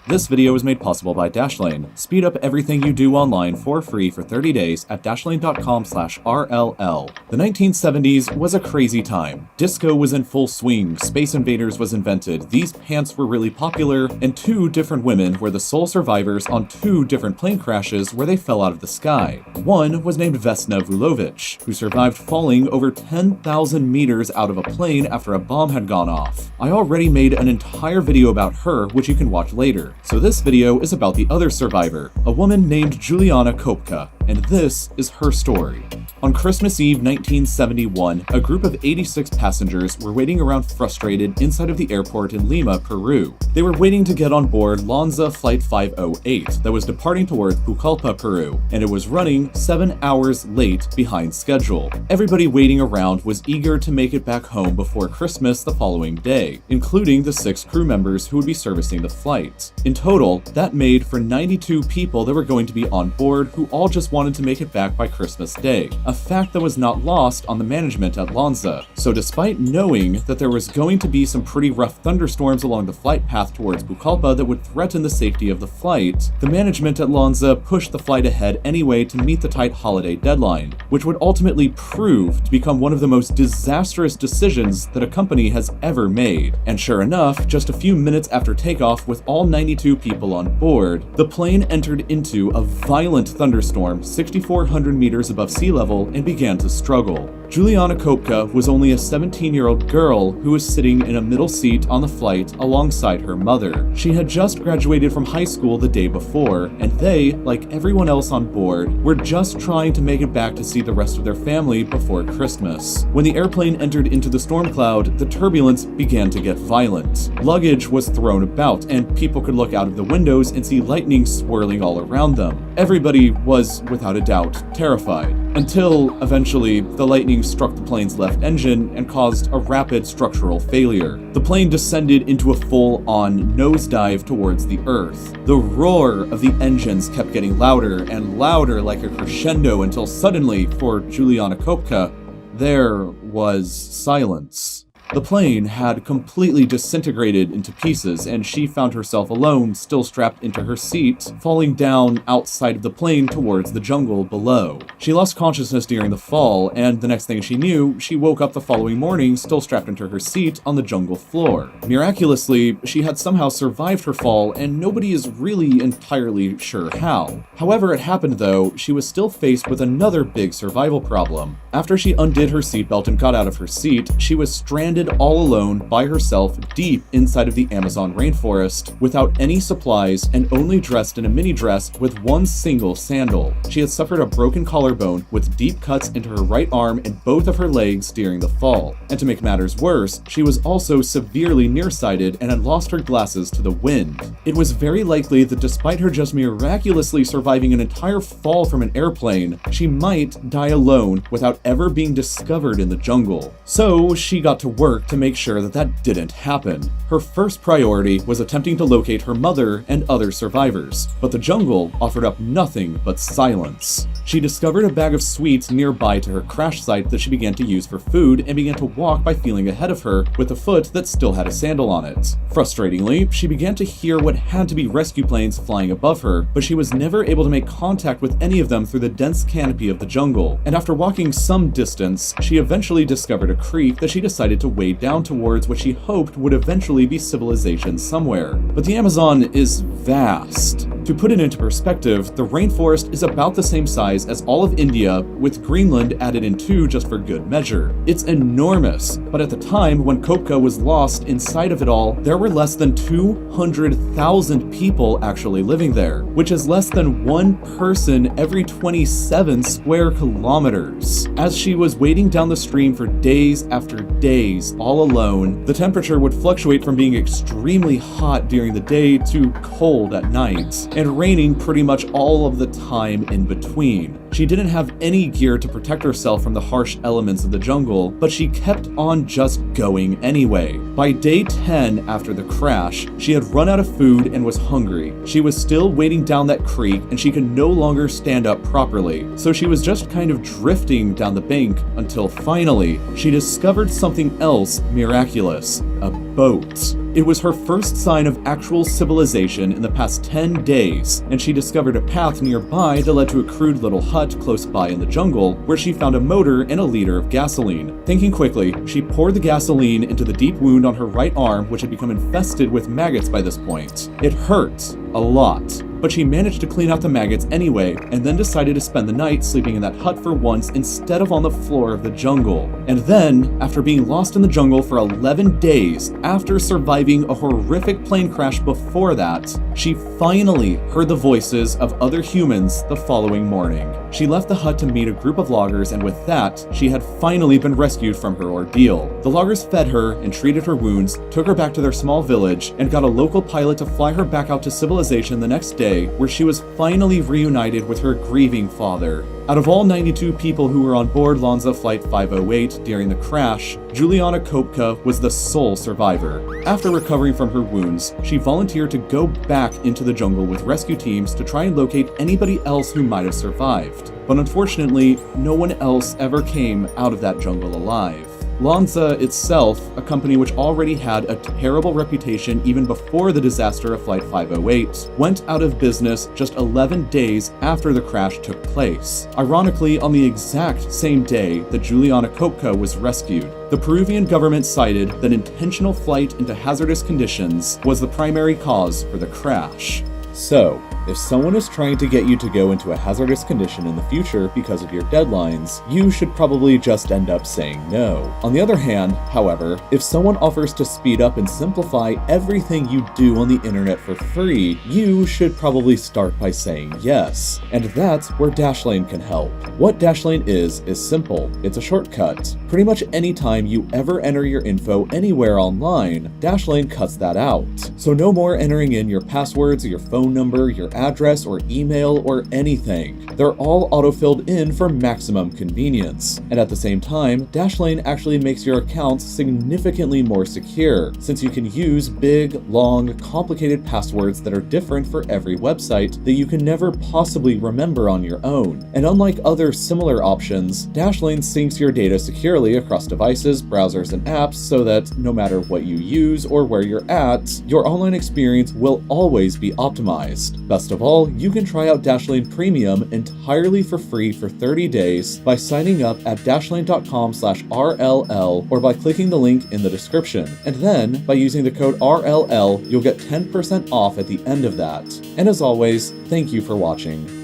This video was made possible by Dashlane. Speed up everything you do online for free for 30 days at dashlane.com/RLL. The 1970s was a crazy time. Disco was in full swing, Space Invaders was invented, these pants were really popular, and two different women were the sole survivors on two different plane crashes where they fell out of the sky. One was named Vesna Vulovic, who survived falling over 10,000 meters out of a plane after a bomb had gone off. I already made an entire video about her, which you can watch later. So this video is about the other survivor, a woman named Juliana Kopka, and this is her story. On Christmas Eve 1971, a group of 86 passengers were waiting around frustrated inside of the airport in Lima, Peru. They were waiting to get on board Lanza Flight 508 that was departing towards Pucallpa, Peru, and it was running 7 hours late behind schedule. Everybody waiting around was eager to make it back home before Christmas the following day, including the 6 crew members who would be servicing the flight. In total, that made for 92 people that were going to be on board who all just wanted to make it back by Christmas Day, a fact that was not lost on the management at Lanza. So despite knowing that there was going to be some pretty rough thunderstorms along the flight path towards Pucallpa that would threaten the safety of the flight, the management at Lanza pushed the flight ahead anyway to meet the tight holiday deadline, which would ultimately prove to become one of the most disastrous decisions that a company has ever made. And sure enough, just a few minutes after takeoff with all 92 people on board, the plane entered into a violent thunderstorm 6,400 meters above sea level and began to struggle. Juliana Kopka was only a 17-year-old girl who was sitting in a middle seat on the flight alongside her mother. She had just graduated from high school the day before, and they, like everyone else on board, were just trying to make it back to see the rest of their family before Christmas. When the airplane entered into the storm cloud, the turbulence began to get violent. Luggage was thrown about, and people could look out of the windows and see lightning swirling all around them. Everybody was, without a doubt, terrified. Until, eventually, the lightning struck the plane's left engine and caused a rapid structural failure. The plane descended into a full-on nosedive towards the earth. The roar of the engines kept getting louder and louder like a crescendo until suddenly, for Juliana Kopka, there was silence. The plane had completely disintegrated into pieces, and she found herself alone, still strapped into her seat, falling down outside of the plane towards the jungle below. She lost consciousness during the fall, and the next thing she knew, she woke up the following morning, still strapped into her seat on the jungle floor. Miraculously, she had somehow survived her fall, and nobody is really entirely sure how. However it happened though, she was still faced with another big survival problem. After she undid her seatbelt and got out of her seat, she was stranded all alone by herself deep inside of the Amazon rainforest without any supplies and only dressed in a mini dress with one single sandal. She had suffered a broken collarbone with deep cuts into her right arm and both of her legs during the fall. And to make matters worse, she was also severely nearsighted and had lost her glasses to the wind. It was very likely that despite her just miraculously surviving an entire fall from an airplane, she might die alone without ever being discovered in the jungle. So she got to work to make sure that that didn't happen. Her first priority was attempting to locate her mother and other survivors, but the jungle offered up nothing but silence. She discovered a bag of sweets nearby to her crash site that she began to use for food and began to walk by feeling ahead of her with a foot that still had a sandal on it. Frustratingly, she began to hear what had to be rescue planes flying above her, but she was never able to make contact with any of them through the dense canopy of the jungle. And after walking some distance, she eventually discovered a creek that she decided to wade down towards what she hoped would eventually be civilization somewhere. But the Amazon is vast. To put it into perspective, the rainforest is about the same size as all of India, with Greenland added in too just for good measure. It's enormous, but at the time when Kopka was lost inside of it all, there were less than 200,000 people actually living there, which is less than one person every 27 square kilometers. As she was wading down the stream for days after days, all alone, the temperature would fluctuate from being extremely hot during the day to cold at night, and raining pretty much all of the time in between. She didn't have any gear to protect herself from the harsh elements of the jungle, but she kept on just going anyway. By day 10 after the crash, she had run out of food and was hungry. She was still wading down that creek and she could no longer stand up properly, so she was just kind of drifting down the bank until finally she discovered something else miraculous, a boat. It was her first sign of actual civilization in the past 10 days, and she discovered a path nearby that led to a crude little hut close by in the jungle, where she found a motor and a liter of gasoline. Thinking quickly, she poured the gasoline into the deep wound on her right arm, which had become infested with maggots by this point. It hurt a lot, but she managed to clean out the maggots anyway, and then decided to spend the night sleeping in that hut for once instead of on the floor of the jungle. And then, after being lost in the jungle for 11 days, after surviving a horrific plane crash before that, she finally heard the voices of other humans the following morning. She left the hut to meet a group of loggers, and with that, she had finally been rescued from her ordeal. The loggers fed her and treated her wounds, took her back to their small village, and got a local pilot to fly her back out to civilization the next day, where she was finally reunited with her grieving father. Out of all 92 people who were on board Lonza Flight 508 during the crash, Juliana Kopka was the sole survivor. After recovering from her wounds, she volunteered to go back into the jungle with rescue teams to try and locate anybody else who might have survived. But unfortunately, no one else ever came out of that jungle alive. Lonza itself, a company which already had a terrible reputation even before the disaster of Flight 508, went out of business just 11 days after the crash took place. Ironically, on the exact same day that Juliana Kopka was rescued. The Peruvian government cited that intentional flight into hazardous conditions was the primary cause for the crash. So, if someone is trying to get you to go into a hazardous condition in the future because of your deadlines, you should probably just end up saying no. On the other hand, however, if someone offers to speed up and simplify everything you do on the internet for free, you should probably start by saying yes. And that's where Dashlane can help. What Dashlane is simple. It's a shortcut. Pretty much any time you ever enter your info anywhere online, Dashlane cuts that out. So no more entering in your passwords or your phone number, your address or email or anything. They're all auto-filled in for maximum convenience. And at the same time, Dashlane actually makes your accounts significantly more secure, since you can use big, long, complicated passwords that are different for every website that you can never possibly remember on your own. And unlike other similar options, Dashlane syncs your data securely across devices, browsers, and apps so that no matter what you use or where you're at, your online experience will always be optimized. Best of all, you can try out Dashlane Premium entirely for free for 30 days by signing up at dashlane.com/RLL or by clicking the link in the description. And then, by using the code RLL, you'll get 10% off at the end of that. And as always, thank you for watching.